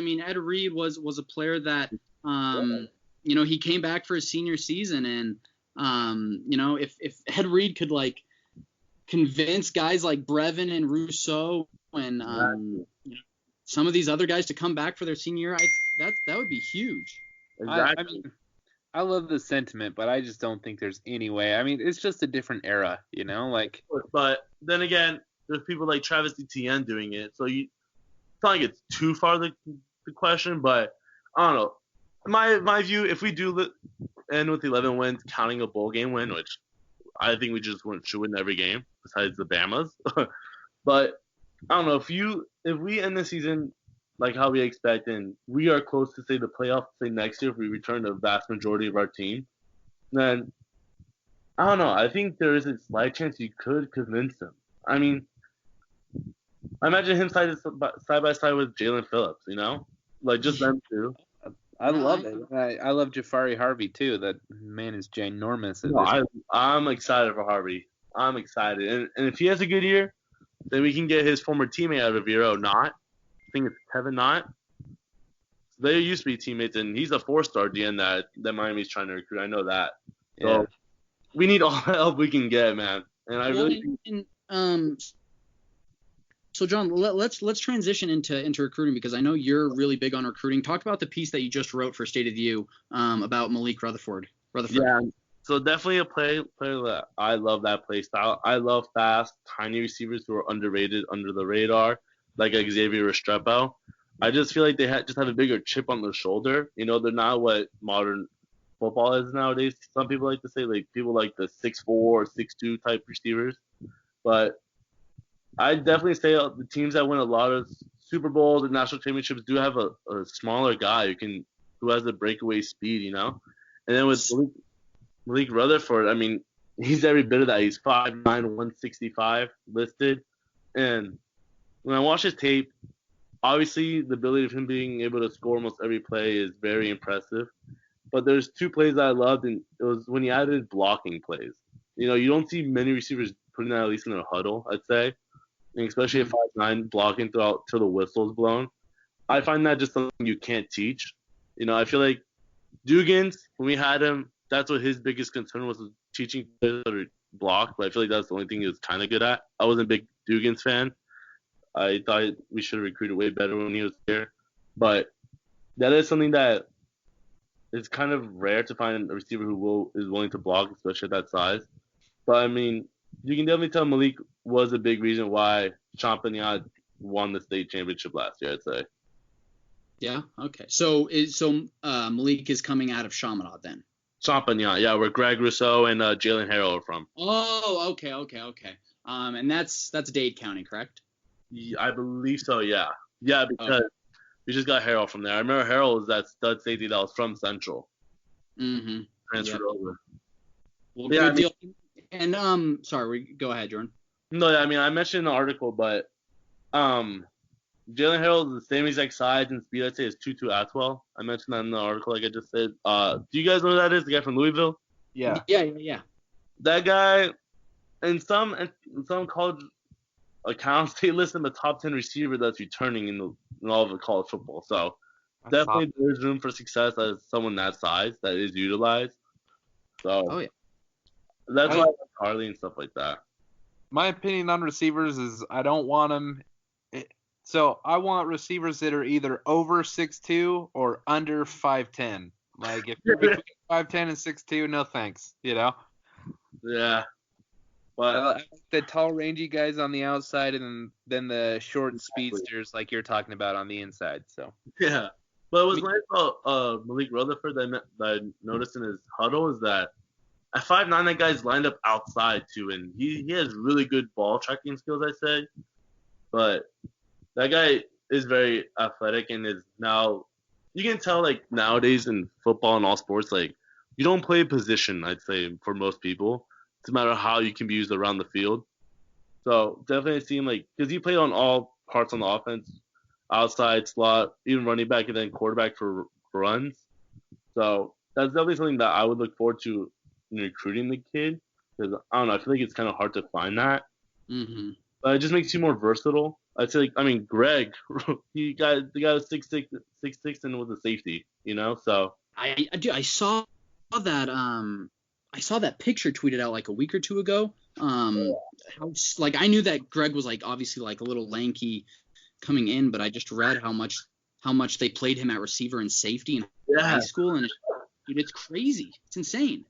mean, Ed Reed was a player that, he came back for his senior season, and, if Ed Reed could, like, convince guys like Brevin and Rousseau and some of these other guys to come back for their senior year, that would be huge. Exactly. I mean, I love the sentiment, but I just don't think there's any way. I mean, it's just a different era, like. But then again, there's people like Travis Etienne doing it, so it's not like it's too far the question, but I don't know. My view, if we do end with 11 wins, counting a bowl game win, which I think we just should win every game besides the Bamas. But I don't know, if we end the season like how we expect, and we are close to say the playoffs, say next year if we return the vast majority of our team, then I don't know. I think there is a slight chance you could convince him. I mean, I imagine him side by side with Jalen Phillips, like just them two. I love it. I love Jafari Harvey too. That man is ginormous. I'm excited for Harvey. I'm excited, and if he has a good year, then we can get his former teammate out of Vero, Knott. I think it's Kevin Knott. They used to be teammates, and he's a 4-star DN that Miami's trying to recruit. I know that. So we need all the help we can get, man. And I really think So, John, let's transition into recruiting, because I know you're really big on recruiting. Talk about the piece that you just wrote for State of the U about Malik Rutherford. Yeah, so definitely a player that I love that play style. I love fast, tiny receivers who are underrated, under the radar, like Xavier Restrepo. I just feel like they just have a bigger chip on their shoulder. They're not what modern football is nowadays. Some people like to say, like, people like the 6'4", or 6'2" type receivers. But I definitely say the teams that win a lot of Super Bowls and national championships do have a smaller guy who has the breakaway speed, And then with Malik Rutherford, I mean, he's every bit of that. He's 5'9", 165 listed. And when I watch his tape, obviously the ability of him being able to score almost every play is very impressive. But there's two plays that I loved, and it was when he added blocking plays. You don't see many receivers putting that at least in a huddle, I'd say. And especially at 5'9", blocking throughout till the whistle's blown. I find that just something you can't teach. I feel like Dugans, when we had him, that's what his biggest concern was teaching players how to block. But I feel like that's the only thing he was kind of good at. I wasn't a big Dugans fan. I thought we should have recruited way better when he was here. But that is something that is kind of rare to find a receiver who is willing to block, especially at that size. But, I mean, you can definitely tell Malik was a big reason why Champagnat won the state championship last year, I'd say. Yeah, okay. So Malik is coming out of Chaminade then? Champagnat, yeah, where Greg Rousseau and Jalen Harrell are from. Oh, okay. And that's Dade County, correct? Yeah, I believe so, yeah. Yeah, because we just got Harrell from there. I remember Harrell was that stud safety that was from Central. Mm-hmm. Transferred over. Well, good deal. And sorry, go ahead, Jordan. No, I mean, I mentioned in the article, but Jalen Harrell is the same exact size and speed, I'd say, as Tutu Atwell. I mentioned that in the article, like I just said. Do you guys know who that is? The guy from Louisville? Yeah. Yeah. That guy, in some college accounts, they list him a top 10 receiver that's returning in all of college football. So definitely there's room for success as someone that size that is utilized. So that's why I like Harley and stuff like that. My opinion on receivers is I don't want them. So I want receivers that are either over 6'2" or under 5'10". Like if you're between 5'10" and 6'2", no thanks. Yeah. But I like the tall, rangy guys on the outside, and then the short speedsters like you're talking about on the inside. So yeah. But what's nice about Malik Rutherford that I noticed in his huddle is that at 5'9", that guy's lined up outside too, and he has really good ball tracking skills, I'd say. But that guy is very athletic and is now – you can tell, like, nowadays in football and all sports, like, you don't play a position, I'd say, for most people. It's a matter of how you can be used around the field. So definitely seem like – because he played on all parts on the offense, outside, slot, even running back, and then quarterback for runs. So that's definitely something that I would look forward to in recruiting the kid. Because, I don't know, I feel like it's kind of hard to find that. Mm-hmm. But it just makes you more versatile. I'd say, like, I mean, Greg, the guy was 6'6", and was a safety, So I saw that I saw that picture tweeted out like a week or two ago. Like I knew that Greg was like obviously like a little lanky coming in, but I just read how much they played him at receiver and safety in high school, and dude, it's crazy. It's insane.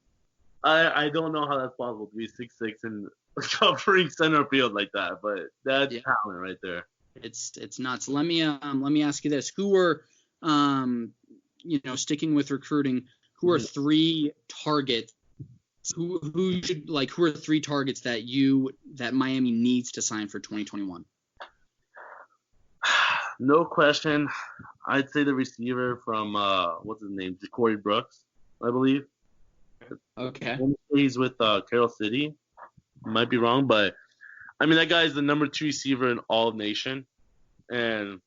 I don't know how that's possible to be 6'6" and covering center field like that, but that's talent right there. It's nuts. Let me ask you this: who were sticking with recruiting, who are three targets? Who are three targets that Miami needs to sign for 2021? No question. I'd say the receiver from what's his name? Ja'Cory Brooks, I believe. Okay. He's with Carroll City. Might be wrong, but I mean that guy is the number 2 receiver in all of nation, and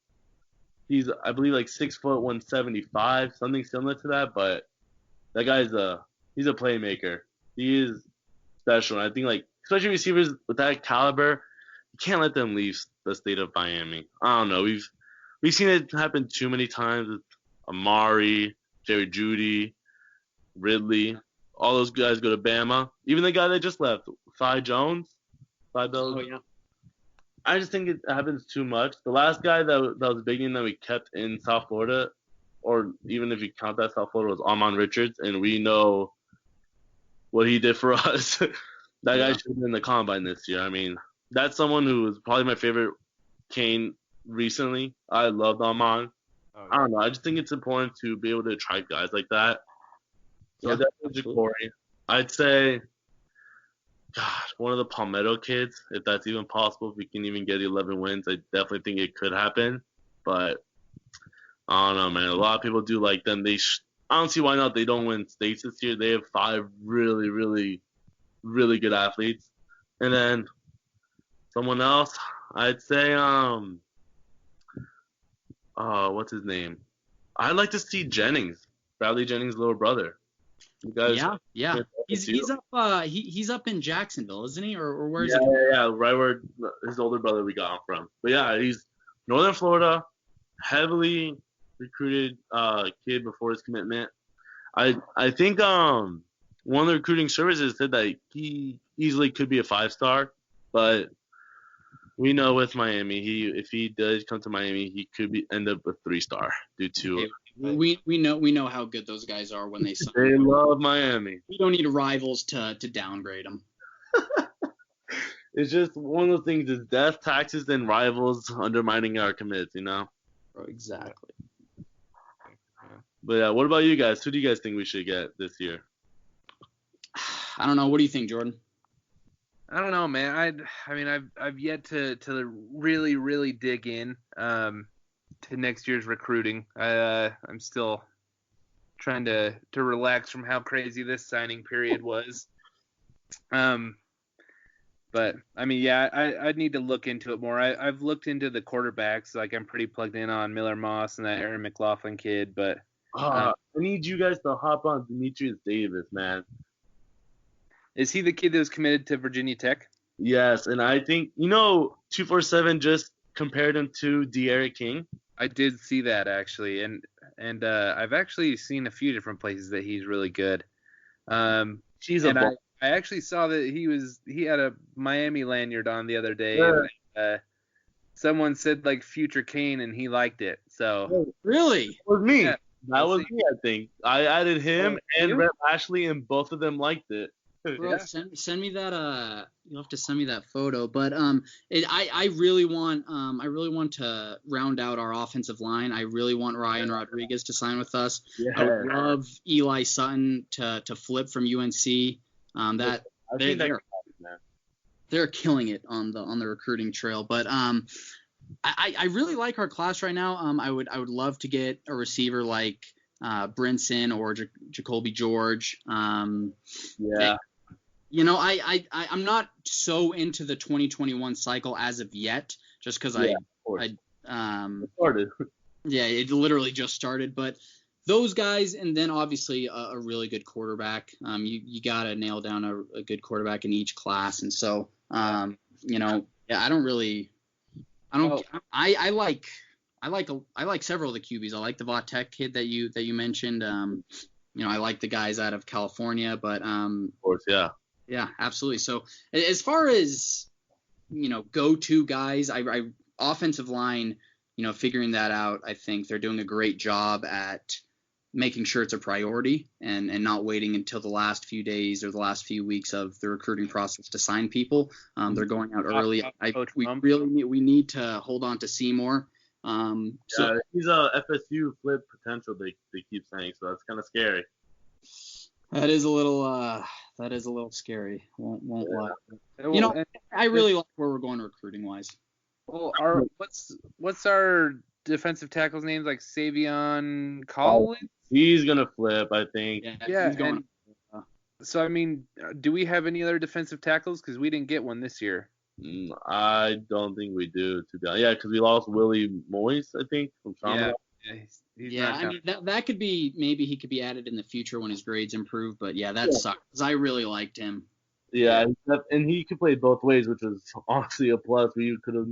he's I believe like 6 foot 175, something similar to that. But that guy's he's a playmaker. He is special. And I think like especially receivers with that caliber, you can't let them leave the state of Miami. I don't know. We've seen it happen too many times with Amari, Jerry Jeudy, Ridley. All those guys go to Bama. Even the guy that just left, Phi Jones. Oh yeah. I just think it happens too much. The last guy that was big in that we kept in South Florida, or even if you count that South Florida, was Amon Richards, and we know what he did for us. That guy should have been in the combine this year. I mean, that's someone who was probably my favorite Cane recently. I loved Amon. I don't know. I just think it's important to be able to attract guys like that. So definitely Ja'Cory. I'd say, one of the Palmetto kids, if that's even possible, if we can even get 11 wins, I definitely think it could happen. But I don't know, man. A lot of people do like them. I don't see why not. They don't win states this year. They have 5 really, really, really good athletes. And then someone else, I'd say, what's his name? I'd like to see Jennings, Bradley Jennings' little brother. Yeah. He's up in Jacksonville, isn't he? Or where is he? Yeah, right where his older brother we got him from. But yeah, he's Northern Florida, heavily recruited kid before his commitment. I think one of the recruiting services said that he easily could be a 5-star, but we know with Miami, if he does come to Miami, he could end up a 3-star due to. We know how good those guys are when they sign. They love Miami. We don't need rivals to downgrade them. It's just one of those things: is death, taxes, and rivals undermining our commits. Exactly. But yeah, what about you guys? Who do you guys think we should get this year? I don't know. What do you think, Jordan? I don't know, man. I've yet to really, really dig in to next year's recruiting. I'm still trying to relax from how crazy this signing period was. But I mean, yeah, I'd need to look into it more. I've looked into the quarterbacks. Like I'm pretty plugged in on Miller Moss and that Aaron McLaughlin kid. But I need you guys to hop on Demetrius Davis, man. Is he the kid that was committed to Virginia Tech? Yes, and I think 247 just compared him to De'Aaron King. I did see that actually, and I've actually seen a few different places that he's really good. I actually saw that he had a Miami lanyard on the other day. Yeah. And, someone said like future Cane, and he liked it. So really, it was me. Yeah, that was me. I think I added him and Rhett Ashley, and both of them liked it. Bro, send me that. You'll have to send me that photo. But I really want to round out our offensive line. I really want Ryan Rodriguez to sign with us. Yeah. I would love Eli Sutton to flip from UNC. They're killing it on the recruiting trail. But I really like our class right now. I would love to get a receiver like Brinson or Jacoby George. I'm not so into the 2021 cycle as of yet, just because it started. Yeah, it literally just started. But those guys, and then obviously a really good quarterback. You gotta nail down a good quarterback in each class, and so I don't really I don't. I like several of the QBs. I like the Vatek kid that you mentioned. I like the guys out of California, but Of course, yeah. yeah, absolutely. So as far as go-to guys, I offensive line, figuring that out. I think they're doing a great job at making sure it's a priority and not waiting until the last few days or the last few weeks of the recruiting process to sign people. They're going out early. We need to hold on to Seymour. So he's a FSU flip potential. They keep saying, so that's kind of scary. that is a little scary. Won't lie. I really like where we're going recruiting wise. Well, what's our defensive tackles' names, like Savion Collins? He's gonna flip, I think. Yeah. He's going. So I mean, do we have any other defensive tackles? Because we didn't get one this year. I don't think we do, to be honest. Yeah, because we lost Willie Moyes, I think, from Trauma. Yeah, I mean that could be, maybe he could be added in the future when his grades improve. But yeah, that sucks because I really liked him. Yeah, and he could play both ways, which was honestly a plus. We could have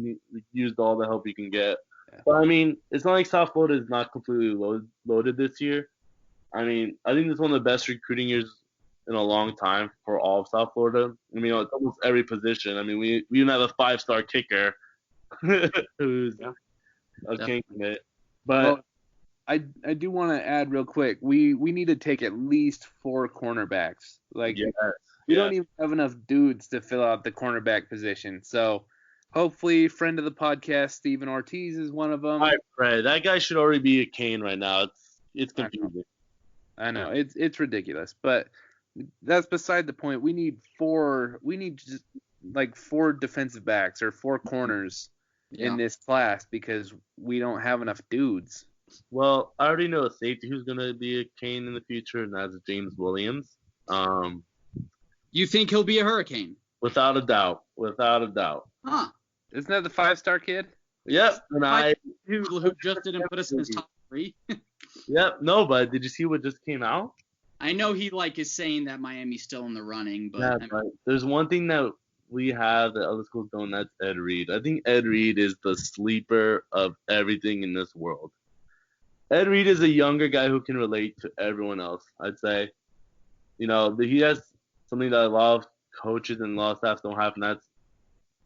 used all the help we can get. Yeah. But I mean, it's not like South Florida is not completely loaded this year. I mean, I think this is one of the best recruiting years in a long time for all of South Florida. I mean, it's almost every position. I mean, we even have a 5-star kicker who's a king of it. But I do want to add real quick. We need to take at least 4 cornerbacks. Like we don't even have enough dudes to fill out the cornerback position. So hopefully, friend of the podcast, Steven Ortiz, is one of them. All right, Fred. That guy should already be a cane right now. It's confusing. I know. It's ridiculous, but that's beside the point. We need 4 defensive backs or 4 corners in this class because we don't have enough dudes. Well, I already know a safety who's going to be a cane in the future, and that's James Williams. You think he'll be a Hurricane? Without a doubt. Huh. Isn't that the 5-star kid? Yep. And who just didn't put us in his top 3. Yep. No, but did you see what just came out? I know he is saying that Miami's still in the running, but yeah, but there's one thing that we have that other schools don't. That's Ed Reed. I think Ed Reed is the sleeper of everything in this world. Ed Reed is a younger guy who can relate to everyone else, I'd say. He has something that a lot of coaches and a lot of staff don't have, and that's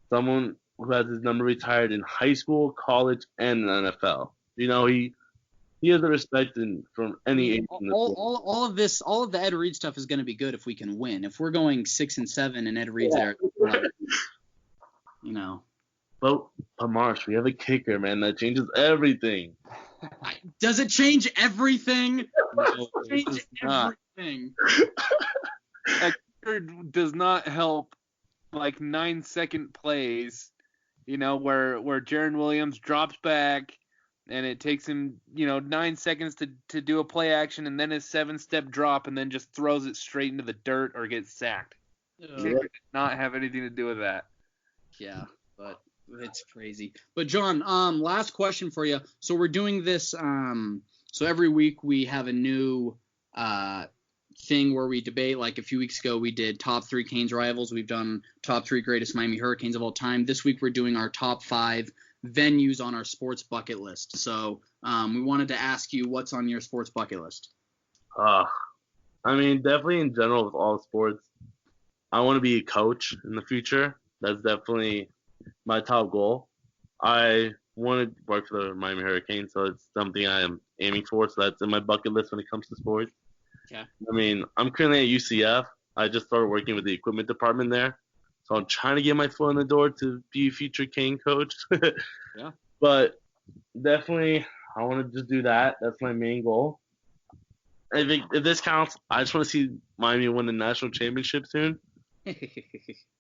someone who has his number retired in high school, college, and the NFL. He has the respect from any age. All of the Ed Reed stuff is going to be good if we can win. If we're going 6-7 and Ed Reed's there, But Marsh, we have a kicker, man. That changes everything. Does it change everything? No, it does everything. A kicker does not help 9-second plays, where Jaron Williams drops back and it takes him, 9 seconds to do a play action and then his 7-step drop and then just throws it straight into the dirt or gets sacked. Kicker does not have anything to do with that. Yeah, but it's crazy. But John, last question for you. So we're doing this. So every week we have a new thing where we debate. Like a few weeks ago, we did top 3 Canes rivals. We've done top 3 greatest Miami Hurricanes of all time. This week we're doing our top 5 venues on our sports bucket list. So we wanted to ask you what's on your sports bucket list. I mean, definitely in general with all sports, I want to be a coach in the future. That's definitely my top goal. I want to work for the Miami Hurricanes, so it's something I am aiming for. So that's in my bucket list when it comes to sports. Yeah. I mean, I'm currently at UCF. I just started working with the equipment department there. So I'm trying to get my foot in the door to be a future Cane coach. Yeah. But definitely, I want to just do that. That's my main goal. I think if this counts, I just want to see Miami win the national championship soon.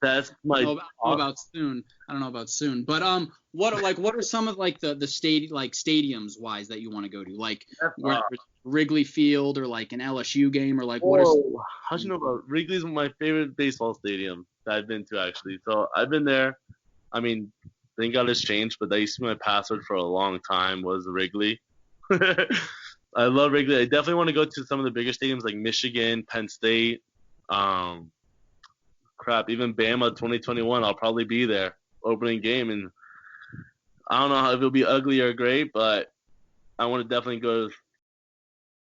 That's my. I don't know about soon. But what are some of the stadiums wise that you want to go to? Like Wrigley Field or like an LSU game or like what? How'd you know about Wrigley's my favorite baseball stadium that I've been to actually. So I've been there. I mean, thank God it's changed, but that used to be my password for a long time was Wrigley. I love Wrigley. I definitely want to go to some of the bigger stadiums like Michigan, Penn State. Even Bama 2021. I'll probably be there opening game, and I don't know if it'll be ugly or great, but I want to definitely go